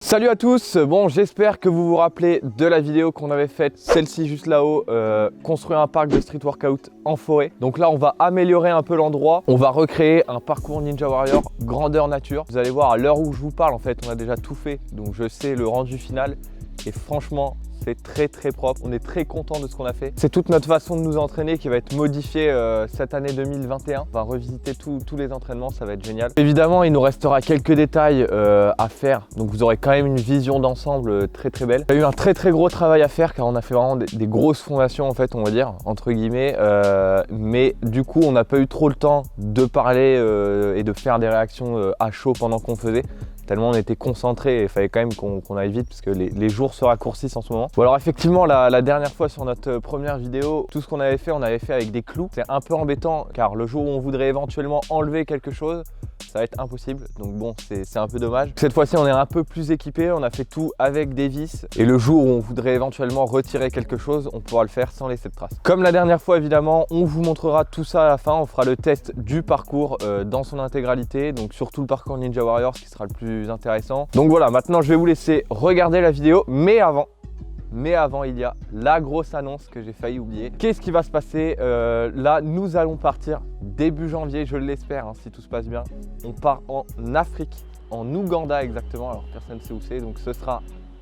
Salut à tous, bon j'espère que vous vous rappelez de la vidéo qu'on avait faite, celle-ci juste là-haut, construire un parc de street workout en forêt. Donc là on va améliorer un peu l'endroit, on va recréer un parcours Ninja Warrior grandeur nature. Vous allez voir à l'heure où je vous parle en fait on a déjà tout fait, donc je sais le rendu final et franchement c'est très propre, on est très content de ce qu'on a fait. C'est toute notre façon de nous entraîner qui va être modifiée cette année 2021. On va revisiter tous les entraînements, ça va être génial. Évidemment, il nous restera quelques détails à faire, donc vous aurez quand même une vision d'ensemble très belle. Il y a eu un très gros travail à faire car on a fait vraiment des grosses fondations en fait, on va dire, entre guillemets. Mais du coup, on n'a pas eu trop le temps de parler et de faire des réactions à chaud pendant qu'on faisait. Tellement on était concentré et il fallait quand même qu'on aille vite parce que les jours se raccourcissent en ce moment. Bon alors effectivement la dernière fois sur notre première vidéo, tout ce qu'on avait fait, on avait fait avec des clous. C'est un peu embêtant car le jour où on voudrait éventuellement enlever quelque chose, ça va être impossible. Donc bon, c'est un peu dommage. Cette fois-ci, on est un peu plus équipé, on a fait tout avec des vis. Et le jour où on voudrait éventuellement retirer quelque chose, on pourra le faire sans laisser de traces. Comme la dernière fois, évidemment, on vous montrera tout ça à la fin. On fera le test du parcours dans son intégralité. Donc surtout le parcours Ninja Warrior, ce qui sera le plus intéressant. Donc voilà, maintenant je vais vous laisser regarder la vidéo. Mais avant, il y a la grosse annonce que j'ai failli oublier. Qu'est-ce qui va se passer là, nous allons partir début janvier, je l'espère, hein, si tout se passe bien. On part en Afrique, en Ouganda exactement. Alors personne ne sait où c'est, donc ce sera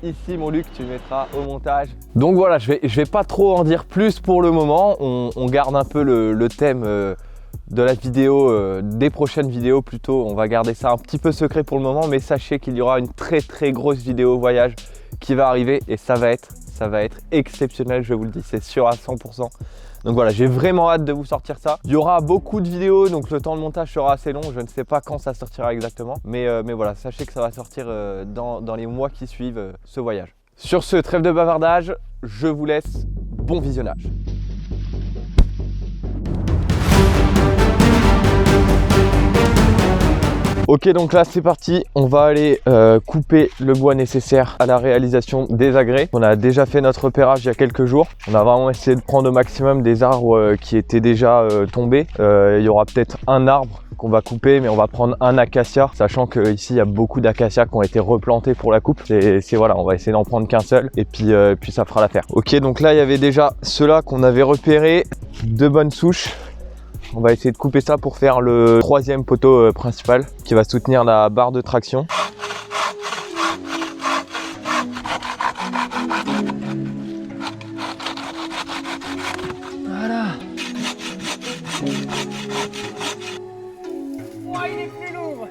ici mon Luc, tu mettras au montage. Donc voilà, je vais pas trop en dire plus pour le moment. On garde un peu le thème de la vidéo, des prochaines vidéos plutôt. On va garder ça un petit peu secret pour le moment, mais sachez qu'il y aura une très grosse vidéo voyage qui va arriver et ça va être exceptionnel, je vous le dis, c'est sûr à 100%. Donc voilà, j'ai vraiment hâte de vous sortir ça. Il y aura beaucoup de vidéos, donc le temps de montage sera assez long. Je ne sais pas quand ça sortira exactement, mais voilà, sachez que ça va sortir dans les mois qui suivent ce voyage. Sur ce, trêve de bavardage, je vous laisse, bon visionnage. Ok, donc là c'est parti, on va aller couper le bois nécessaire à la réalisation des agrès. On a déjà fait notre repérage il y a quelques jours. On a vraiment essayé de prendre au maximum des arbres qui étaient déjà tombés. Il y aura peut-être un arbre qu'on va couper, mais on va prendre un acacia, sachant qu'ici il y a beaucoup d'acacias qui ont été replantés pour la coupe. Voilà, on va essayer d'en prendre qu'un seul et puis ça fera l'affaire. Ok, donc là il y avait déjà ceux-là qu'on avait repérés, de bonnes souches. On va essayer de couper ça pour faire le troisième poteau principal qui va soutenir la barre de traction. Voilà. Oh, il est plus lourd.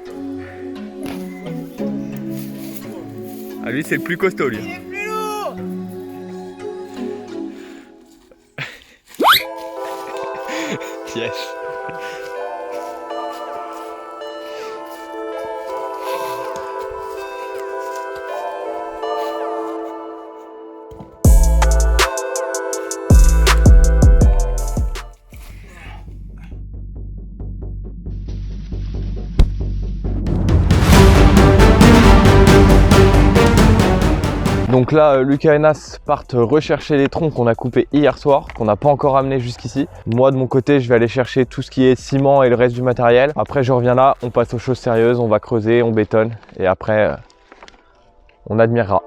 Ah lui c'est le plus costaud lui. Il est plus lourd. Yes. Donc là, Lucas et Nas partent rechercher les troncs qu'on a coupés hier soir, qu'on n'a pas encore amené jusqu'ici. Moi de mon côté, je vais aller chercher tout ce qui est ciment et le reste du matériel. Après je reviens là, on passe aux choses sérieuses, on va creuser, on bétonne et après on admirera.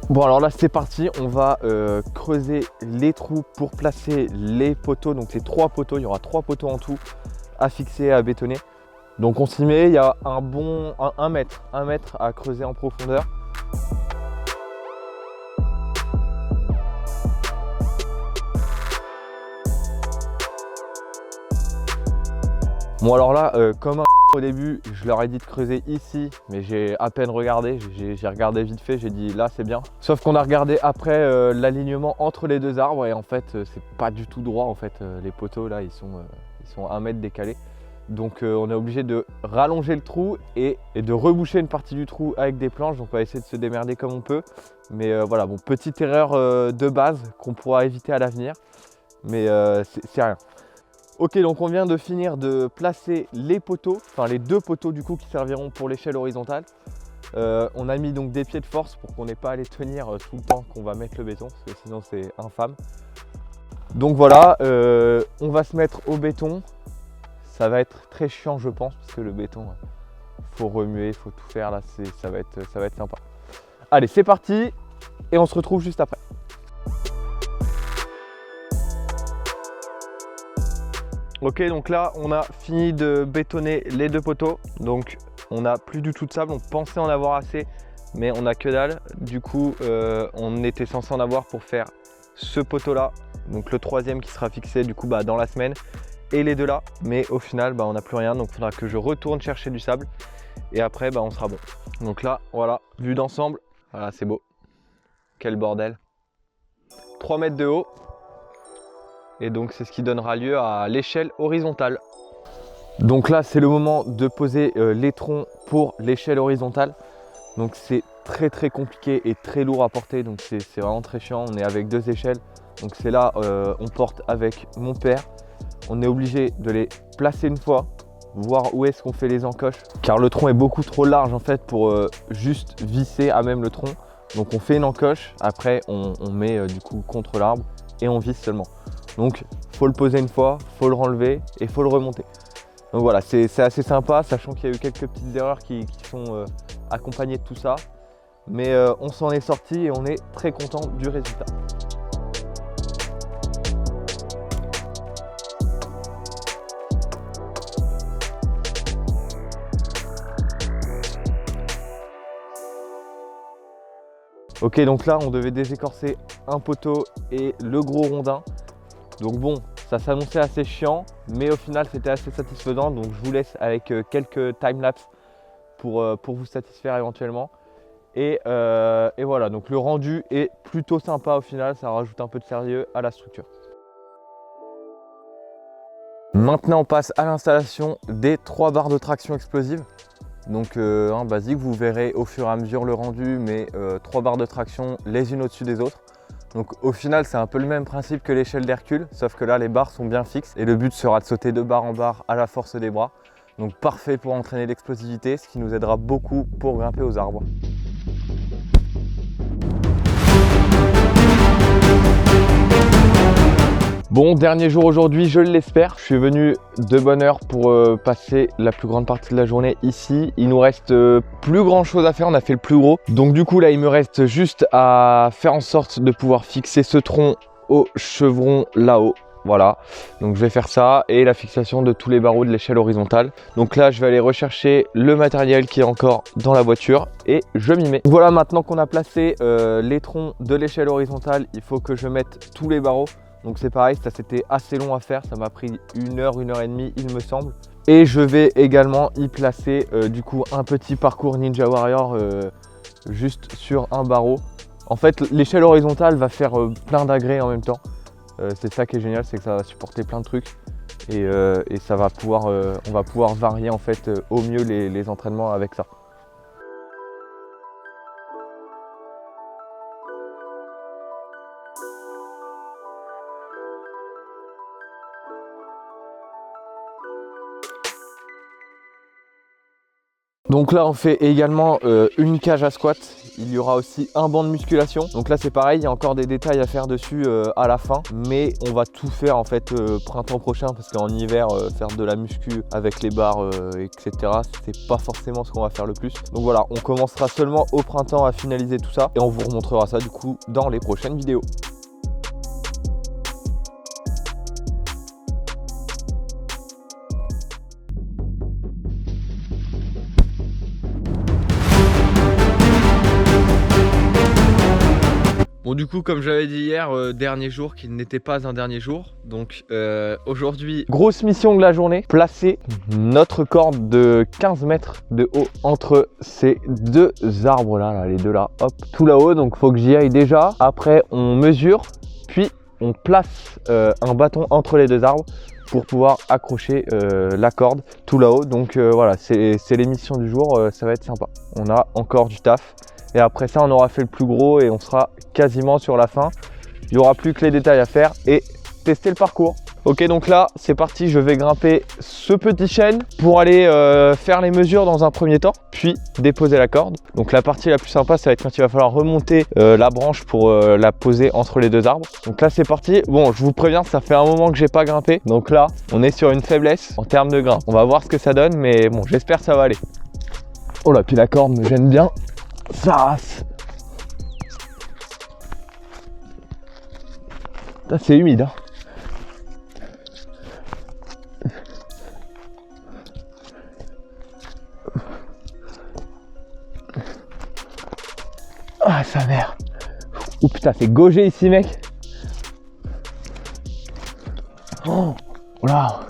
Bon alors là c'est parti, on va creuser les trous pour placer les poteaux. Donc c'est 3 poteaux, il y aura 3 poteaux en tout à fixer, à bétonner. Donc on s'y met, il y a un bon 1 mètre à creuser en profondeur. Bon alors là, comme au début, je leur ai dit de creuser ici, mais j'ai à peine regardé, j'ai regardé vite fait, j'ai dit là c'est bien. Sauf qu'on a regardé après l'alignement entre les deux arbres et en fait c'est pas du tout droit en fait, les poteaux là ils sont 1 mètre décalés. Donc on est obligé de rallonger le trou et de reboucher une partie du trou avec des planches, donc on va essayer de se démerder comme on peut. Mais voilà, bon, petite erreur de base qu'on pourra éviter à l'avenir, mais c'est rien. Ok, donc on vient de finir de placer les poteaux, enfin les 2 poteaux du coup qui serviront pour l'échelle horizontale. On a mis donc des pieds de force pour qu'on n'ait pas à les tenir tout le temps qu'on va mettre le béton, parce que sinon c'est infâme. Donc voilà, on va se mettre au béton. Ça va être très chiant je pense, parce que le béton, faut remuer, faut tout faire là, ça va être sympa. Allez, c'est parti et on se retrouve juste après. Ok, donc là on a fini de bétonner les deux poteaux, donc on n'a plus du tout de sable. On pensait en avoir assez, mais on n'a que dalle. Du coup, on était censé en avoir pour faire ce poteau là, donc le troisième qui sera fixé du coup dans la semaine, et les deux là. Mais au final, on n'a plus rien, donc il faudra que je retourne chercher du sable et après on sera bon. Donc là, voilà, vue d'ensemble, voilà, c'est beau. Quel bordel. 3 mètres de haut. Et donc c'est ce qui donnera lieu à l'échelle horizontale. Donc là c'est le moment de poser les troncs pour l'échelle horizontale. Donc c'est très compliqué et très lourd à porter, donc c'est vraiment très chiant. On est avec 2 échelles, donc c'est là on porte avec mon père. On est obligé de les placer une fois, voir où est-ce qu'on fait les encoches, car le tronc est beaucoup trop large en fait pour juste visser à même le tronc. Donc on fait une encoche, après on met du coup contre l'arbre et on visse seulement. Donc faut le poser une fois, faut le renlever et faut le remonter. Donc voilà, c'est assez sympa, sachant qu'il y a eu quelques petites erreurs qui sont accompagnées de tout ça. Mais on s'en est sorti et on est très content du résultat. Ok, donc là on devait désécorcer un poteau et le gros rondin. Donc bon, ça s'annonçait assez chiant, mais au final c'était assez satisfaisant. Donc je vous laisse avec quelques timelapses pour vous satisfaire éventuellement. Et voilà, donc le rendu est plutôt sympa au final, ça rajoute un peu de sérieux à la structure. Maintenant on passe à l'installation des 3 barres de traction explosive. Donc basique, vous verrez au fur et à mesure le rendu, mais 3 barres de traction les unes au-dessus des autres. Donc au final c'est un peu le même principe que l'échelle d'Hercule, sauf que là les barres sont bien fixes et le but sera de sauter de barre en barre à la force des bras. Donc parfait pour entraîner l'explosivité, ce qui nous aidera beaucoup pour grimper aux arbres. Bon, dernier jour aujourd'hui, je l'espère. Je suis venu de bonne heure pour passer la plus grande partie de la journée ici. Il nous reste plus grand chose à faire, on a fait le plus gros. Donc du coup là, il me reste juste à faire en sorte de pouvoir fixer ce tronc au chevron là-haut. Voilà, donc je vais faire ça et la fixation de tous les barreaux de l'échelle horizontale. Donc là, je vais aller rechercher le matériel qui est encore dans la voiture et je m'y mets. Voilà, maintenant qu'on a placé les troncs de l'échelle horizontale, il faut que je mette tous les barreaux. Donc c'est pareil, ça c'était assez long à faire, ça m'a pris 1 heure, 1 heure et demie il me semble. Et je vais également y placer du coup un petit parcours Ninja Warrior juste sur un barreau. En fait l'échelle horizontale va faire plein d'agrès en même temps. C'est ça qui est génial, c'est que ça va supporter plein de trucs. Et ça va pouvoir, on va pouvoir varier en fait au mieux les entraînements avec ça. Donc là on fait également une cage à squat, il y aura aussi un banc de musculation. Donc là c'est pareil, il y a encore des détails à faire dessus à la fin. Mais on va tout faire en fait printemps prochain, parce qu'en hiver faire de la muscu avec les barres etc. c'est pas forcément ce qu'on va faire le plus. Donc voilà, on commencera seulement au printemps à finaliser tout ça et on vous remontrera ça du coup dans les prochaines vidéos. Bon du coup comme j'avais dit hier, dernier jour qui n'était pas un dernier jour. Donc aujourd'hui, grosse mission de la journée, placer notre corde de 15 mètres de haut entre ces 2 arbres là, les deux là, hop, tout là-haut. Donc faut que j'y aille déjà, après on mesure, puis on place un bâton entre les 2 arbres pour pouvoir accrocher la corde tout là-haut. Donc voilà, c'est les missions du jour, ça va être sympa. On a encore du taf. Et après ça, on aura fait le plus gros et on sera quasiment sur la fin. Il n'y aura plus que les détails à faire et tester le parcours. Ok, donc là c'est parti, je vais grimper ce petit chêne pour aller faire les mesures dans un premier temps, puis déposer la corde. Donc la partie la plus sympa, ça va être quand il va falloir remonter la branche pour la poser entre les deux arbres. Donc là c'est parti. Bon, je vous préviens, ça fait un moment que j'ai pas grimpé, donc là on est sur une faiblesse en termes de grimpe. On va voir ce que ça donne, mais bon, j'espère que ça va aller. Oh là, puis la corde me gêne bien, ça rase. C'est humide, hein. Ah, sa mère. Oh putain, c'est gaugé ici, mec. Oh là.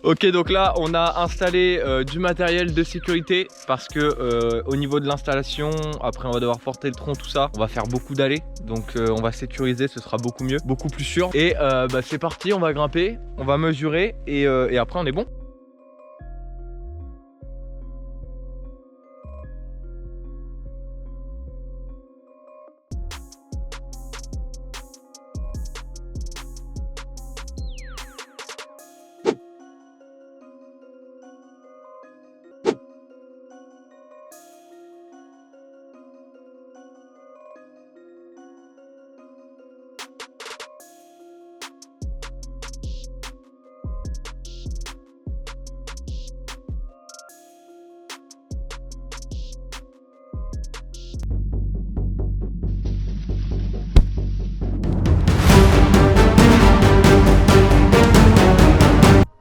Ok, donc là on a installé du matériel de sécurité parce que au niveau de l'installation, après on va devoir porter le tronc, tout ça, on va faire beaucoup d'allées, donc on va sécuriser, ce sera beaucoup mieux, beaucoup plus sûr. Et bah, c'est parti, on va grimper, on va mesurer et après on est bon.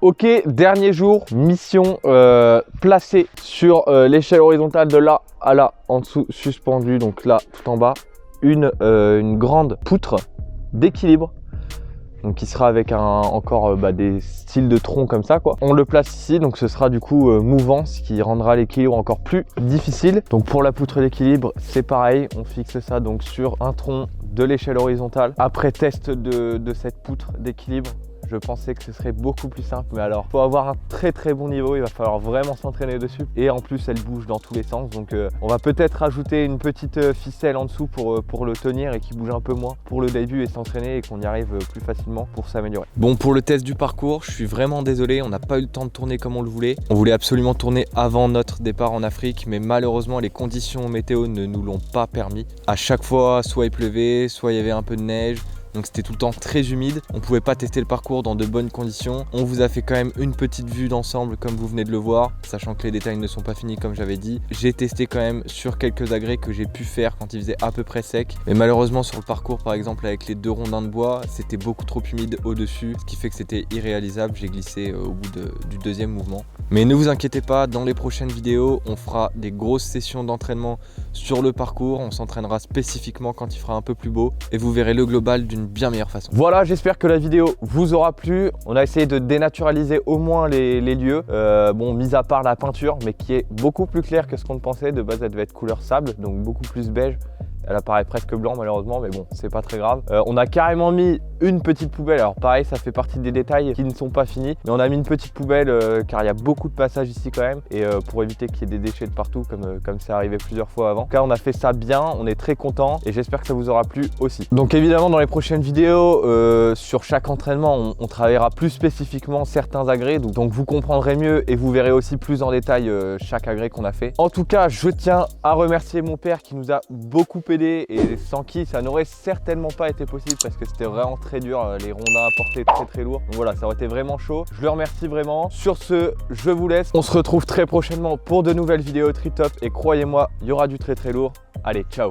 Ok, dernier jour, mission placée sur l'échelle horizontale de là à là, en dessous, suspendue, donc là tout en bas, une grande poutre d'équilibre, donc qui sera avec encore des styles de tronc comme ça quoi. On le place ici, donc ce sera du coup mouvant, ce qui rendra l'équilibre encore plus difficile. Donc pour la poutre d'équilibre, c'est pareil, on fixe ça donc sur un tronc de l'échelle horizontale. Après test de cette poutre d'équilibre, je pensais que ce serait beaucoup plus simple, mais alors faut avoir un très bon niveau, il va falloir vraiment s'entraîner dessus. Et en plus elle bouge dans tous les sens, donc on va peut-être rajouter une petite ficelle en dessous pour le tenir et qui bouge un peu moins pour le début et s'entraîner et qu'on y arrive plus facilement pour s'améliorer. Bon, pour le test du parcours, je suis vraiment désolé, on n'a pas eu le temps de tourner comme on le voulait. On voulait absolument tourner avant notre départ en Afrique, mais malheureusement les conditions météo ne nous l'ont pas permis. À chaque fois, soit il pleuvait, soit il y avait un peu de neige. Donc c'était tout le temps très humide, on pouvait pas tester le parcours dans de bonnes conditions. On vous a fait quand même une petite vue d'ensemble comme vous venez de le voir, sachant que les détails ne sont pas finis comme j'avais dit. J'ai testé quand même sur quelques agrès que j'ai pu faire quand il faisait à peu près sec. Mais malheureusement sur le parcours par exemple avec les 2 rondins de bois, c'était beaucoup trop humide au-dessus, ce qui fait que c'était irréalisable. J'ai glissé au bout du deuxième mouvement. Mais ne vous inquiétez pas, dans les prochaines vidéos, on fera des grosses sessions d'entraînement sur le parcours. On s'entraînera spécifiquement quand il fera un peu plus beau et vous verrez le global d'une bien meilleure façon. Voilà, j'espère que la vidéo vous aura plu. On a essayé de dénaturaliser au moins les lieux, bon, mis à part la peinture, mais qui est beaucoup plus claire que ce qu'on pensait. De base elle devait être couleur sable, donc beaucoup plus beige. Elle apparaît presque blanc malheureusement, mais bon, c'est pas très grave. On a carrément mis une petite poubelle. Alors pareil, ça fait partie des détails qui ne sont pas finis, mais on a mis une petite poubelle car il y a beaucoup de passages ici quand même, et pour éviter qu'il y ait des déchets de partout comme c'est arrivé plusieurs fois avant. En tout cas, on a fait ça bien, on est très content et j'espère que ça vous aura plu aussi. Donc évidemment, dans les prochaines vidéos, sur chaque entraînement, on travaillera plus spécifiquement certains agrès, donc vous comprendrez mieux et vous verrez aussi plus en détail chaque agrès qu'on a fait. En tout cas, je tiens à remercier mon père qui nous a beaucoup aidé et sans qui ça n'aurait certainement pas été possible parce que c'était vraiment très dur, les rondins à porter très lourds. Donc voilà, ça aurait été vraiment chaud. Je le remercie vraiment. Sur ce, je vous laisse. On se retrouve très prochainement pour de nouvelles vidéos Trip Top et croyez-moi, il y aura du très lourd. Allez, ciao.